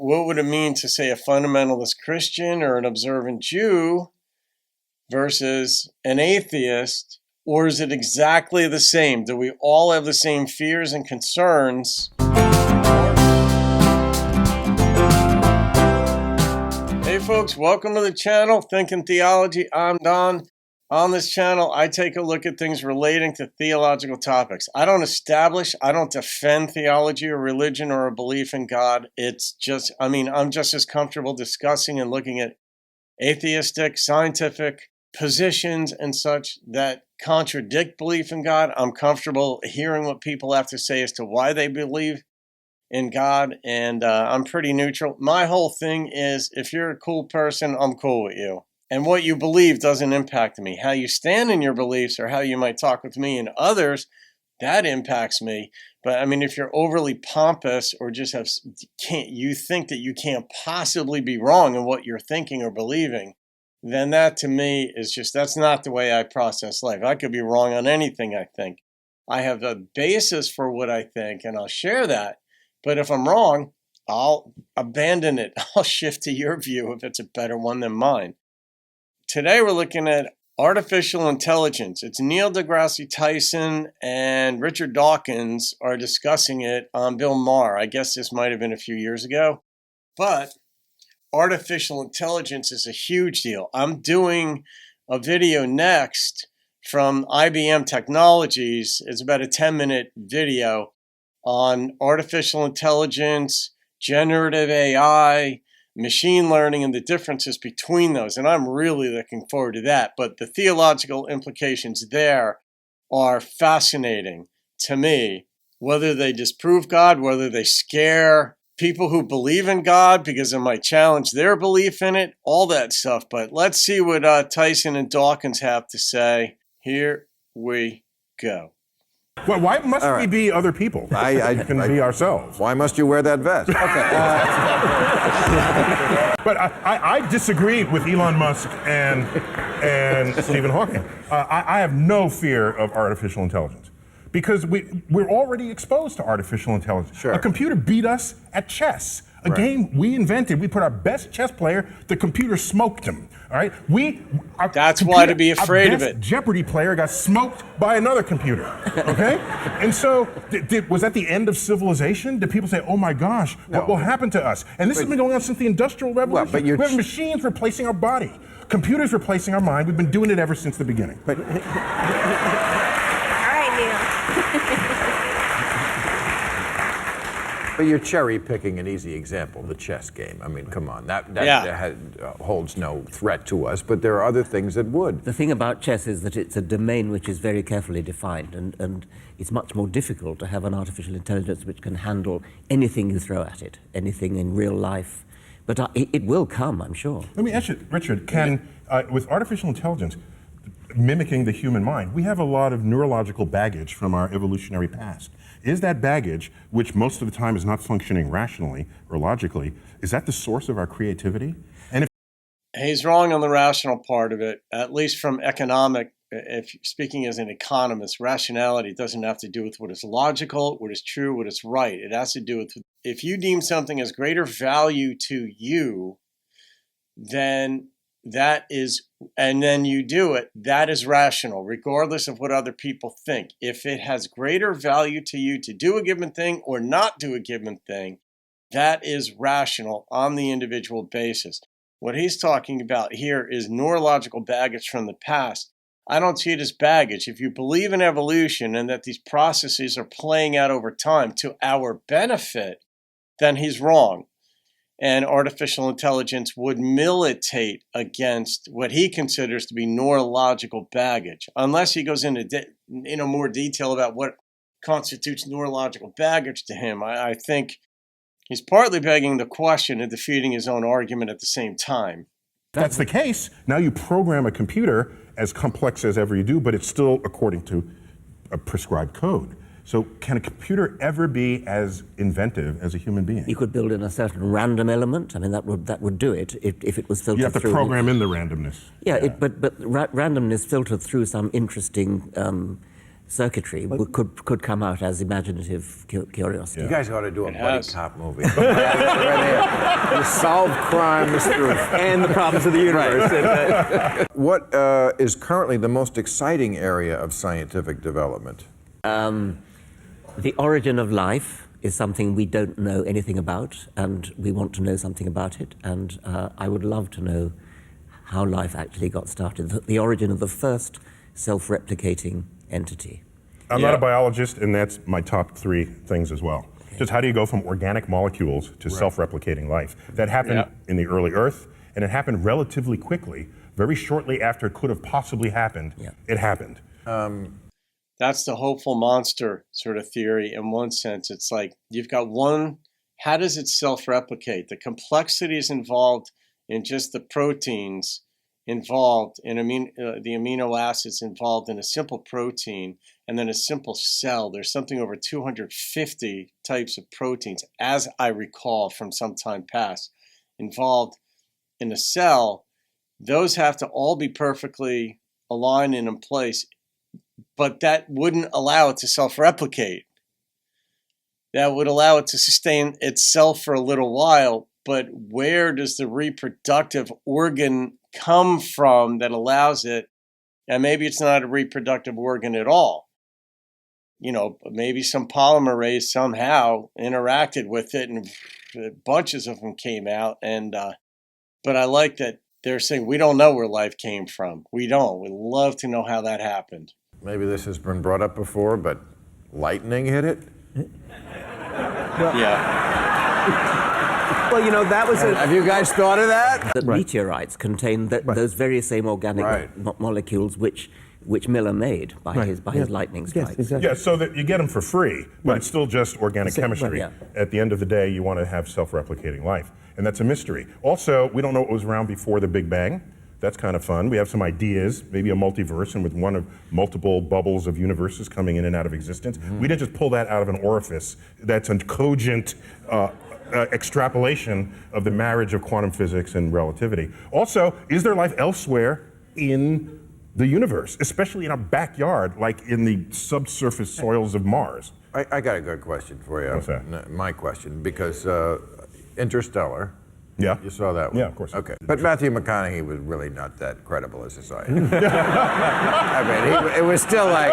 what would it mean to say a fundamentalist Christian or an observant Jew versus an atheist, or is it exactly the same? Do we all have the same fears and concerns? Hey folks, welcome to the channel, Thinking Theology. I'm Don. On this channel, I take a look at things relating to theological topics. I don't defend theology or religion or a belief in God. It's just, I'm just as comfortable discussing and looking at atheistic, scientific positions and such that contradict belief in God. I'm comfortable hearing what people have to say as to why they believe in God, and I'm pretty neutral. My whole thing is, if you're a cool person, I'm cool with you. And what you believe doesn't impact me. How you stand in your beliefs or how you might talk with me and others, that impacts me. But if you're overly pompous or just you think that you can't possibly be wrong in what you're thinking or believing, then that to me is that's not the way I process life. I could be wrong on anything I think. I have a basis for what I think, and I'll share that. But if I'm wrong, I'll abandon it. I'll shift to your view if it's a better one than mine. Today we're looking at artificial intelligence. It's Neil deGRASSE Tyson and Richard Dawkins are discussing it on Bill Maher. I guess this might have been a few years ago. But artificial intelligence is a huge deal. I'm doing a video next from IBM Technologies. It's about a 10-minute video on artificial intelligence, generative AI, machine learning, and the differences between those. And I'm really looking forward to that. But the theological implications there are fascinating to me, whether they disprove God, whether they scare people who believe in God because it might challenge their belief in it, all that stuff. But let's see what Tyson and Dawkins have to say. Here we go. Well, why must we be other people? We can be ourselves. Why must you wear that vest? Okay. But I disagree with Elon Musk and Stephen Hawking. I have no fear of artificial intelligence because we're already exposed to artificial intelligence. Sure. A computer beat us at chess. A game we invented. We put our best chess player. The computer smoked him. All right. That's why to be afraid of it. Jeopardy player got smoked by another computer. Okay. And so, was that the end of civilization? Did people say, "Oh my gosh, what will happen to us?" And this has been going on since the Industrial Revolution. Well, we have machines replacing our body, computers replacing our mind. We've been doing it ever since the beginning. All right, Neil. But you're cherry picking an easy example, the chess game. Come on, that holds no threat to us, but there are other things that would. The thing about chess is that it's a domain which is very carefully defined, and it's much more difficult to have an artificial intelligence which can handle anything you throw at it, anything in real life. But it will come, I'm sure. Let me ask you, Richard, with artificial intelligence mimicking the human mind, we have a lot of neurological baggage from our evolutionary past. Is that baggage, which most of the time is not functioning rationally or logically, is that the source of our creativity? And he's wrong on the rational part of it, at least from economic. If speaking as an economist, rationality doesn't have to do with what is logical, what is true, what is right. It has to do with if you deem something as greater value to you, then that is, and then you do it, that is rational, regardless of what other people think. If it has greater value to you to do a given thing or not do a given thing, that is rational on the individual basis. What he's talking about here is neurological baggage from the past. I don't see it as baggage. If you believe in evolution and that these processes are playing out over time to our benefit, then he's wrong. And artificial intelligence would militate against what he considers to be neurological baggage, unless he goes into more detail about what constitutes neurological baggage to him. I think he's partly begging the question and defeating his own argument at the same time. If that's the case, now you program a computer as complex as ever you do, but it's still according to a prescribed code. So can a computer ever be as inventive as a human being? You could build in a certain random element. That would do it if it was filtered through. You have to program in the randomness. Yeah. But randomness filtered through some interesting circuitry could come out as imaginative curiosity. You guys ought to do a buddy cop movie. solve crimes through and the problems of the universe. What is currently the most exciting area of scientific development? The origin of life is something we don't know anything about, and we want to know something about it. And I would love to know how life actually got started, the origin of the first self-replicating entity. I'm not a biologist, and that's my top 3 things as well. Okay. Just how do you go from organic molecules to self-replicating life? That happened in the early Earth, and it happened relatively quickly. Very shortly after it could have possibly happened, it happened. That's the hopeful monster sort of theory. In one sense, it's like you've got one, how does it self-replicate? The complexities involved in just the proteins involved in the amino acids involved in a simple protein and then a simple cell. There's something over 250 types of proteins, as I recall from some time past, involved in a cell. Those have to all be perfectly aligned and in place, but that wouldn't allow it to self-replicate. That would allow it to sustain itself for a little while, but where does the reproductive organ come from that allows it? And maybe it's not a reproductive organ at all. You know, maybe some polymerase somehow interacted with it and bunches of them came out. And but I like that they're saying we don't know where life came from. We don't. We'd love to know how that happened. Maybe this has been brought up before, but lightning hit it? Well, you know, that was Have you guys thought of that? That meteorites contain those very same organic molecules which Miller made by his lightning strikes. Yes, exactly. Yeah, so that you get them for free, but it's still just organic chemistry. At the end of the day, you want to have self-replicating life, and that's a mystery. Also, we don't know what was around before the Big Bang. That's kind of fun. We have some ideas, maybe a multiverse, and with one of multiple bubbles of universes coming in and out of existence. We didn't just pull that out of an orifice. That's a cogent extrapolation of the marriage of quantum physics and relativity. Also, is there life elsewhere in the universe, especially in our backyard, like in the subsurface soils of Mars? I got a good question for you. What's that? My question, because Interstellar. Yeah. You saw that one? Yeah, of course. Okay. But Matthew McConaughey was really not that credible as a scientist. I mean, it was still like,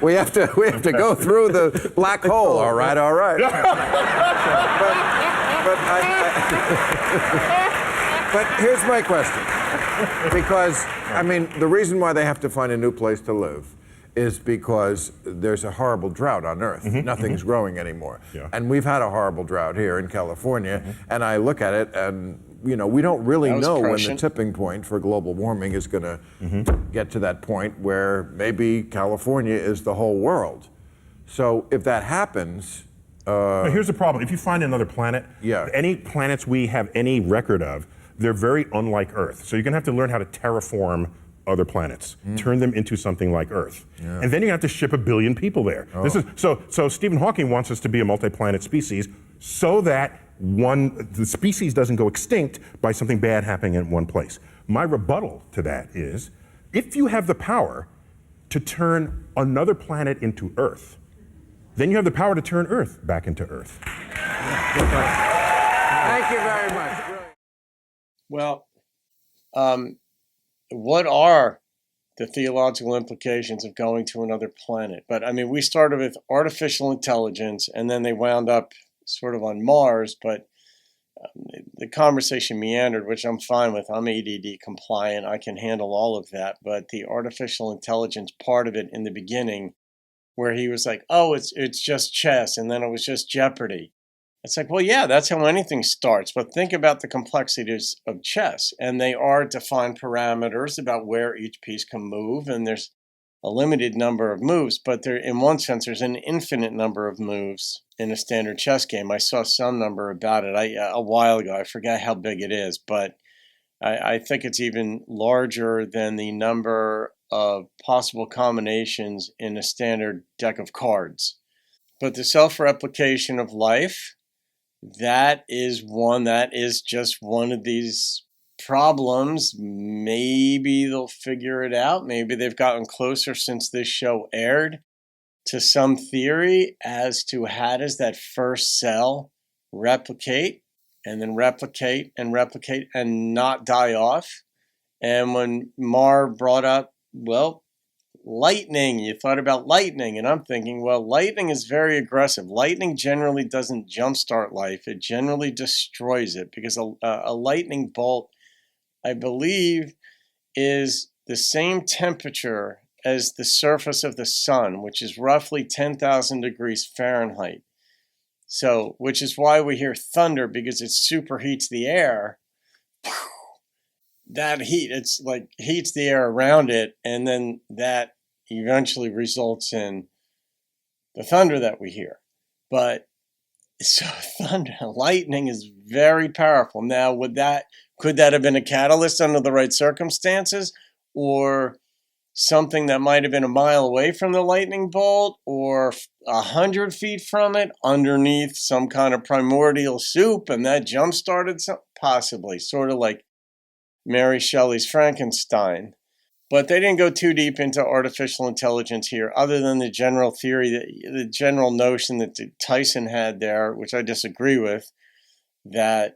we have to go through the black hole. All right. But here's my question. Because, I mean, the reason why they have to find a new place to live is because there's a horrible drought on Earth. Nothing's growing anymore. And we've had a horrible drought here in California, and I look at it and, you know, we don't really know when the tipping point for global warming is going to get to that point where maybe California is the whole world. So if that happens... But here's the problem. If you find another planet, any planets we have any record of, they're very unlike Earth. So you're going to have to learn how to terraform other planets, turn them into something like Earth. And then you have to ship 1 billion people there. This is so Stephen Hawking wants us to be a multi-planet species so that the species doesn't go extinct by something bad happening in one place. My rebuttal to that is, if you have the power to turn another planet into Earth, then you have the power to turn Earth back into Earth. Thank you very much. Well, what are the theological implications of going to another planet? But I mean, we started with artificial intelligence, and then they wound up sort of on Mars, but the conversation meandered, which I'm fine with. I'm ADD compliant. I can handle all of that. But the artificial intelligence part of it in the beginning, where he was like, oh, it's just chess, and then it was just Jeopardy. It's like, well, yeah, that's how anything starts. But think about the complexities of chess. And they are defined parameters about where each piece can move. And there's a limited number of moves. But there, in one sense, there's an infinite number of moves in a standard chess game. I saw some number about it a while ago. I forget how big it is. But I think it's even larger than the number of possible combinations in a standard deck of cards. But the self-replication of life, that is just one of these problems. Maybe they'll figure it out. Maybe they've gotten closer since this show aired to some theory as to how does that first cell replicate. and then replicate and replicate and not die off. And when Maher brought up, well, lightning, you thought about lightning, and I'm thinking, well, lightning is very aggressive. Lightning generally doesn't jumpstart life. It generally destroys it, because a lightning bolt, I believe, is the same temperature as the surface of the sun, which is roughly 10,000 degrees Fahrenheit. So, which is why we hear thunder, because it superheats the air. That heat, it's like heats the air around it, and then that eventually results in the thunder that we hear. But so thunder, lightning is very powerful. Now, could that have been a catalyst under the right circumstances, or something that might have been a mile away from the lightning bolt, or 100 feet from it, underneath some kind of primordial soup, and that jump-started something? Possibly, sort of like Mary Shelley's Frankenstein. But they didn't go too deep into artificial intelligence here, other than the general theory, the general notion that Tyson had there, which I disagree with, that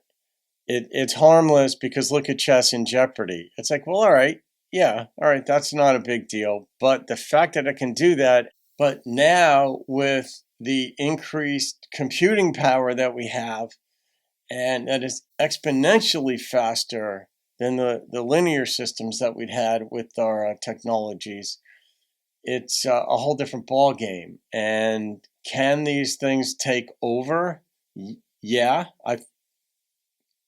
it's harmless because look at chess in Jeopardy. It's like, well, all right, yeah, all right, that's not a big deal. But the fact that it can do that, but now with the increased computing power that we have, and that is exponentially faster than the linear systems that we'd had with our technologies, it's a whole different ball game. And can these things take over? Yeah,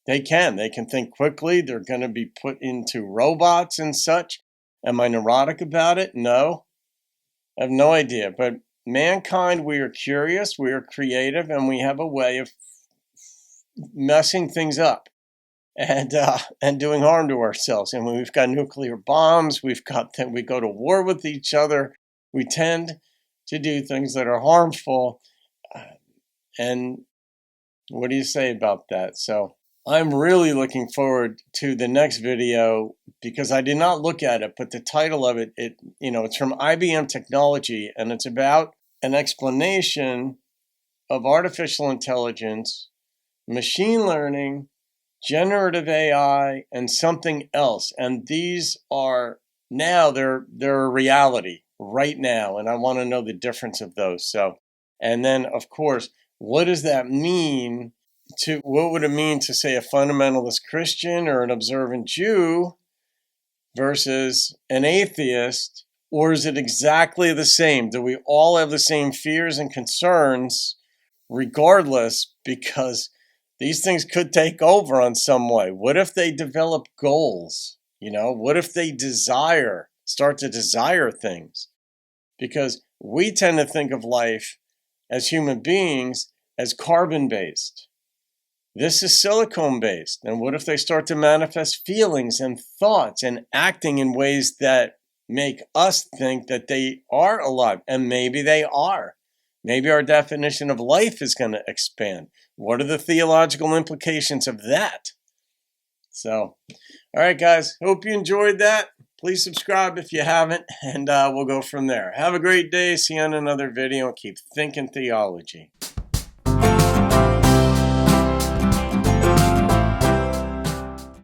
they can. They can think quickly. They're going to be put into robots and such. Am I neurotic about it? No. I have no idea. But mankind, we are curious, we are creative, and we have a way of messing things up and doing harm to ourselves. And when we've got nuclear bombs, we go to war with each other. We tend to do things that are harmful. And what do you say about that? So I'm really looking forward to the next video, because I did not look at it, but the title of it, it's from IBM Technology, and it's about an explanation of artificial intelligence, machine learning, generative AI, and something else. And these are now, they're a reality right now, and I want to know the difference of those. So, and then of course, what does that mean what would it mean to, say, a fundamentalist Christian or an observant Jew versus an atheist? Or is it exactly the same? Do we all have the same fears and concerns regardless? Because these things could take over on some way. What if they develop goals? What if they start to desire things? Because we tend to think of life as human beings as carbon-based. This is silicone-based. And what if they start to manifest feelings and thoughts and acting in ways that make us think that they are alive? And maybe they are. Maybe our definition of life is going to expand. What are the theological implications of that? So, all right, guys, hope you enjoyed that. Please subscribe if you haven't, and we'll go from there. Have a great day. See you on another video, and keep thinking theology.